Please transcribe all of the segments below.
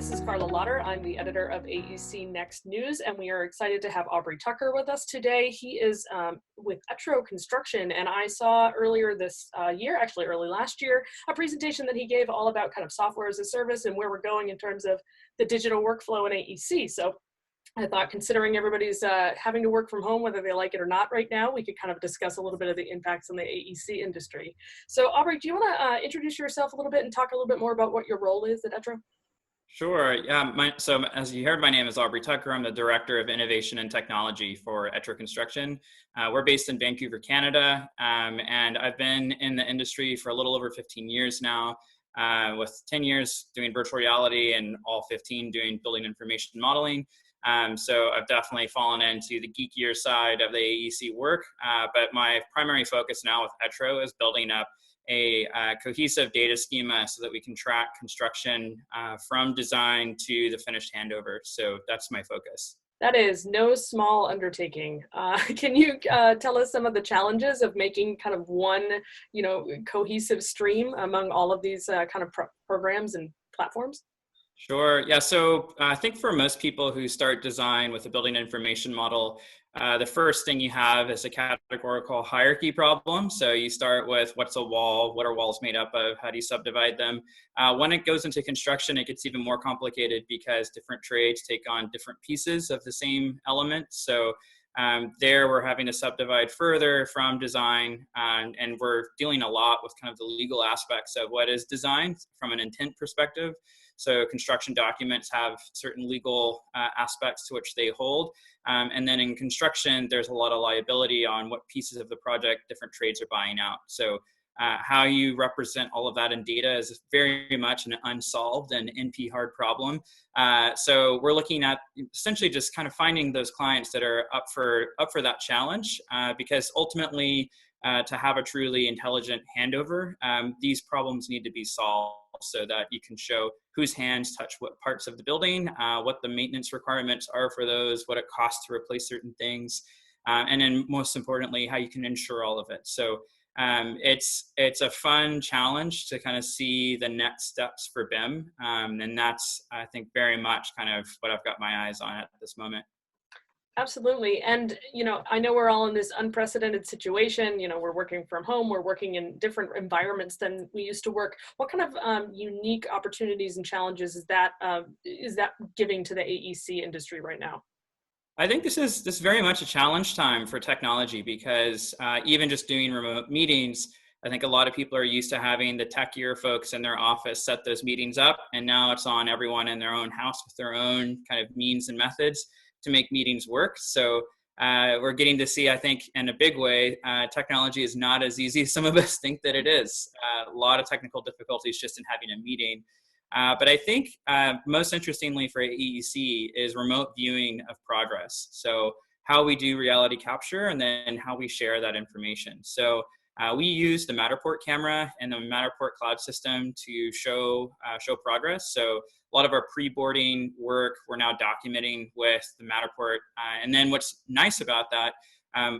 This is Carla Lauter. I'm the editor of AEC Next News, and we are excited to have Aubrey Tucker with us today. He is with ETRO Construction, and I saw earlier this year, actually early last year, a presentation that he gave all about kind of software as a service and where we're going in terms of the digital workflow in AEC. So I thought, considering everybody's having to work from home, whether they like it or not right now, we could kind of discuss a little bit of the impacts on the AEC industry. So Aubrey, do you want to introduce yourself a little bit and talk a little bit more about what your role is at ETRO? Sure. Yeah. So as you heard, my name is Aubrey Tucker. I'm the Director of Innovation and Technology for ETRO Construction. We're based in Vancouver, Canada, and I've been in the industry for a little over 15 years now, with 10 years doing virtual reality and all 15 doing building information modeling. So I've definitely fallen into the geekier side of the AEC work, but my primary focus now with ETRO is building up a cohesive data schema so that we can track construction from design to the finished handover. So that's my focus. That is no small undertaking. Can you tell us some of the challenges of making kind of one, cohesive stream among all of these kind of programs and platforms? Sure. Yeah. So I think for most people who start design with a building information model, the first thing you have is a categorical hierarchy problem. So you start with what's a wall, what are walls made up of, how do you subdivide them? When it goes into construction, it gets even more complicated because different trades take on different pieces of the same element. So there we're having to subdivide further from design, and we're dealing a lot with kind of the legal aspects of what is designed from an intent perspective. So construction documents have certain legal aspects to which they hold. And then in construction, there's a lot of liability on what pieces of the project different trades are buying out. So how you represent all of that in data is very much an unsolved and NP hard problem. So we're looking at essentially just kind of finding those clients that are up for that challenge, because ultimately to have a truly intelligent handover, these problems need to be solved so that you can show whose hands touch what parts of the building, what the maintenance requirements are for those, what it costs to replace certain things, and then most importantly, how you can ensure all of it. So it's a fun challenge to kind of see the next steps for BIM, and that's, I think, very much kind of what I've got my eyes on at this moment. Absolutely. And, I know we're all in this unprecedented situation. We're working from home, we're working in different environments than we used to work. What kind of unique opportunities and challenges is that giving to the AEC industry right now? I think this is very much a challenge time for technology because even just doing remote meetings, I think a lot of people are used to having the techier folks in their office set those meetings up, and now it's on everyone in their own house with their own kind of means and methods to make meetings work. So we're getting to see, I think, in a big way, technology is not as easy as some of us think that it is. A lot of technical difficulties just in having a meeting. But I think most interestingly for AEC is remote viewing of progress. So how we do reality capture and then how we share that information. So we use the Matterport camera and the Matterport cloud system to show progress. So a lot of our pre-boarding work we're now documenting with the Matterport. And then what's nice about that,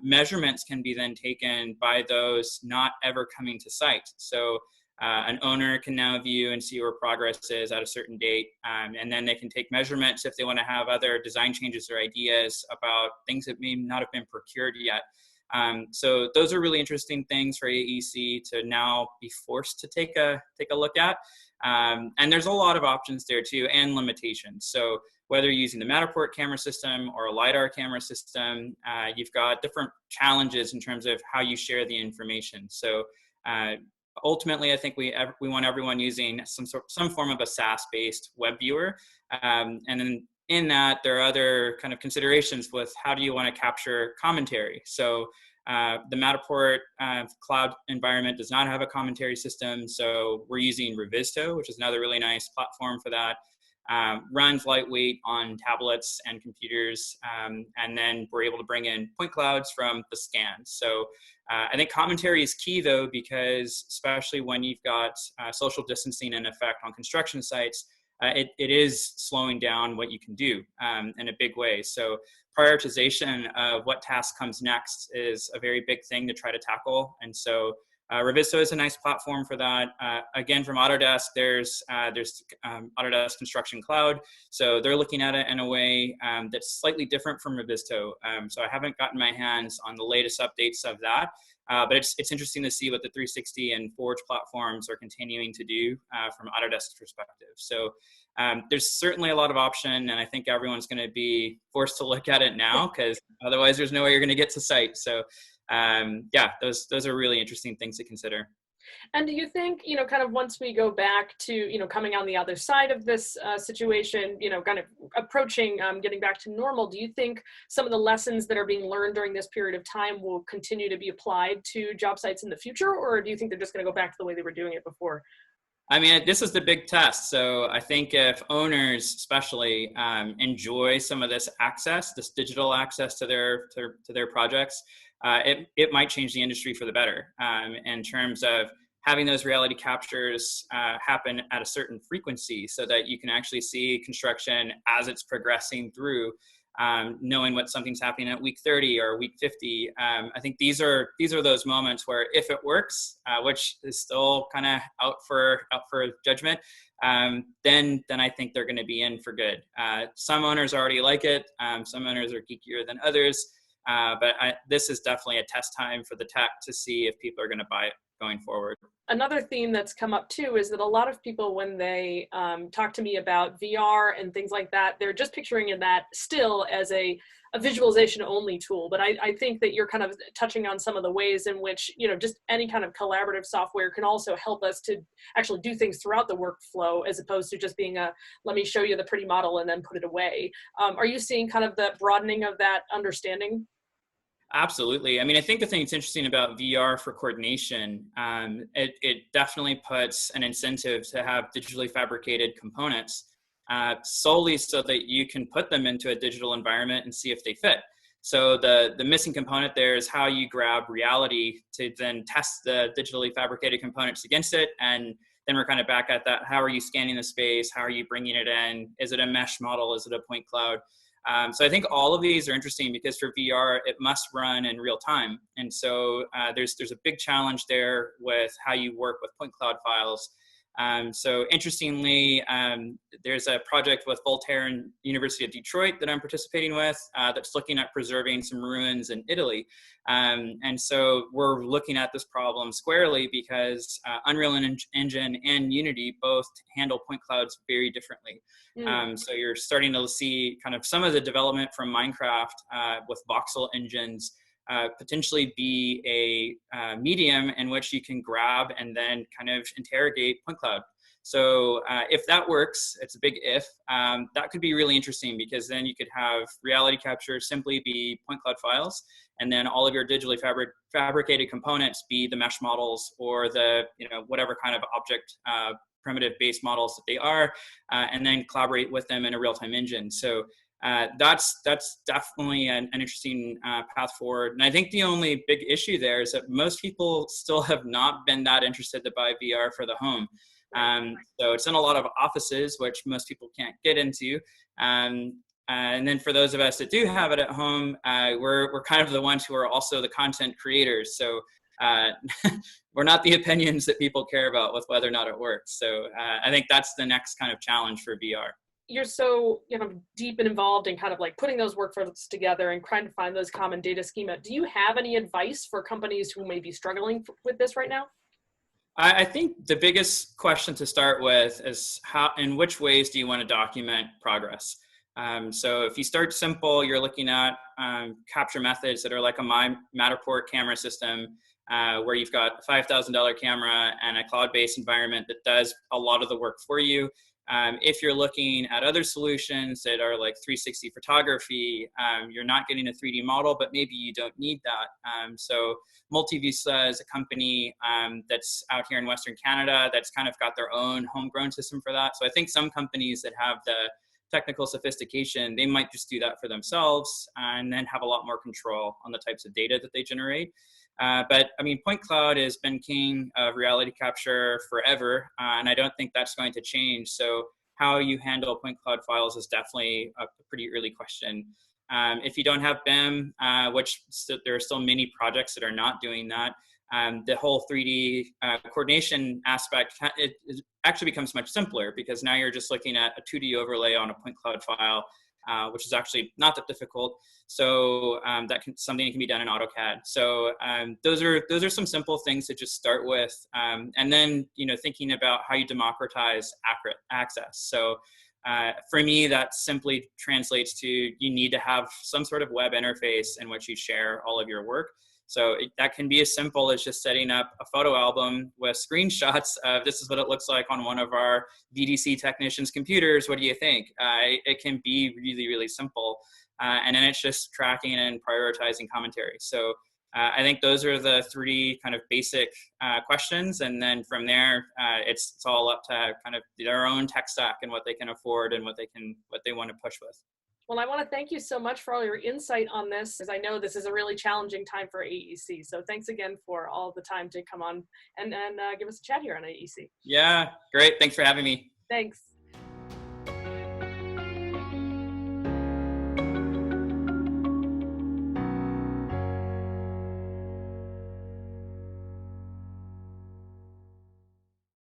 measurements can be then taken by those not ever coming to site. So an owner can now view and see where progress is at a certain date. And then they can take measurements if they want to have other design changes or ideas about things that may not have been procured yet. So those are really interesting things for AEC to now be forced to take a look at. And there's a lot of options there too, and limitations. So whether you're using the Matterport camera system or a Lauter camera system, you've got different challenges in terms of how you share the information. So ultimately, I think we want everyone using some form of a SaaS-based web viewer, and then in that, there are other kind of considerations with how do you want to capture commentary. So the Matterport cloud environment does not have a commentary system, so we're using Revisto, which is another really nice platform for that. Runs lightweight on tablets and computers, and then we're able to bring in point clouds from the scans. So I think commentary is key, though, because especially when you've got social distancing in effect on construction sites, it is slowing down what you can do in a big way. So prioritization of what task comes next is a very big thing to try to tackle. And so Revisto is a nice platform for that. Again, from Autodesk, there's Autodesk Construction Cloud. So they're looking at it in a way that's slightly different from Revisto. So I haven't gotten my hands on the latest updates of that. But it's interesting to see what the 360 and Forge platforms are continuing to do from Autodesk's perspective. So there's certainly a lot of option, and I think everyone's going to be forced to look at it now, because otherwise there's no way you're going to get to site. So yeah, those are really interesting things to consider. And do you think, kind of once we go back to, coming on the other side of this situation, kind of approaching getting back to normal, do you think some of the lessons that are being learned during this period of time will continue to be applied to job sites in the future? Or do you think they're just going to go back to the way they were doing it before? I mean, this is the big test. So I think if owners especially enjoy some of this access, this digital access to their projects, it might change the industry for the better in terms of having those reality captures happen at a certain frequency, so that you can actually see construction as it's progressing through, knowing what something's happening at week 30 or week 50. I think these are those moments where, if it works, which is still kind of out for judgment, then I think they're going to be in for good. Some owners already like it. Some owners are geekier than others. But this is definitely a test time for the tech to see if people are going to buy it going forward. Another theme that's come up too is that a lot of people, when they talk to me about VR and things like that, they're just picturing that still as a visualization only tool. But I think that you're kind of touching on some of the ways in which, just any kind of collaborative software can also help us to actually do things throughout the workflow, as opposed to just being let me show you the pretty model and then put it away. Are you seeing kind of the broadening of that understanding? Absolutely. I mean, I think the thing that's interesting about VR for coordination, it definitely puts an incentive to have digitally fabricated components solely so that you can put them into a digital environment and see if they fit. So the missing component there is how you grab reality to then test the digitally fabricated components against it. And then we're kind of back at that. How are you scanning the space? How are you bringing it in? Is it a mesh model? Is it a point cloud? So I think all of these are interesting, because for VR, it must run in real time. And so there's a big challenge there with how you work with point cloud files. So interestingly, there's a project with Voltaire and University of Detroit that I'm participating with that's looking at preserving some ruins in Italy. And so we're looking at this problem squarely, because Unreal Engine and Unity both handle point clouds very differently. So you're starting to see kind of some of the development from Minecraft with voxel engines potentially be a medium in which you can grab and then kind of interrogate point cloud. So if that works, it's a big if, that could be really interesting, because then you could have reality capture simply be point cloud files, and then all of your digitally fabricated components be the mesh models or the, whatever kind of object primitive based models that they are, and then collaborate with them in a real-time engine. So that's definitely an interesting path forward. And I think the only big issue there is that most people still have not been that interested to buy VR for the home. So it's in a lot of offices, which most people can't get into. And then for those of us that do have it at home, we're kind of the ones who are also the content creators. So we're not the opinions that people care about with whether or not it works. So I think that's the next kind of challenge for VR. You're so deep and involved in kind of like putting those workflows together and trying to find those common data schema. Do you have any advice for companies who may be struggling with this right now? I think the biggest question to start with is in which ways do you want to document progress? So if you start simple, you're looking at capture methods that are like a Matterport camera system, where you've got a $5,000 camera and a cloud-based environment that does a lot of the work for you. If you're looking at other solutions that are like 360 photography, you're not getting a 3D model, but maybe you don't need that. So Multivista is a company that's out here in Western Canada that's kind of got their own homegrown system for that. So I think some companies that have the technical sophistication, they might just do that for themselves and then have a lot more control on the types of data that they generate. But I mean, point cloud has been king of reality capture forever, and I don't think that's going to change. So how you handle point cloud files is definitely a pretty early question. If you don't have BIM, which there are still many projects that are not doing that, the whole 3D coordination aspect, it actually becomes much simpler because now you're just looking at a 2D overlay on a point cloud file, which is actually not that difficult. So something that can be done in AutoCAD. So those are some simple things to just start with, and then thinking about how you democratize accurate access. So for me, that simply translates to you need to have some sort of web interface in which you share all of your work. So that can be as simple as just setting up a photo album with screenshots of this is what it looks like on one of our VDC technicians' computers. What do you think? It can be really, really simple. And then it's just tracking and prioritizing commentary. So I think those are the three kind of basic questions. And then from there, it's all up to kind of their own tech stack and what they can afford and what they want to push with. Well, I want to thank you so much for all your insight on this, as I know this is a really challenging time for AEC. So thanks again for all the time to come on and give us a chat here on AEC. Yeah, great. Thanks for having me. Thanks.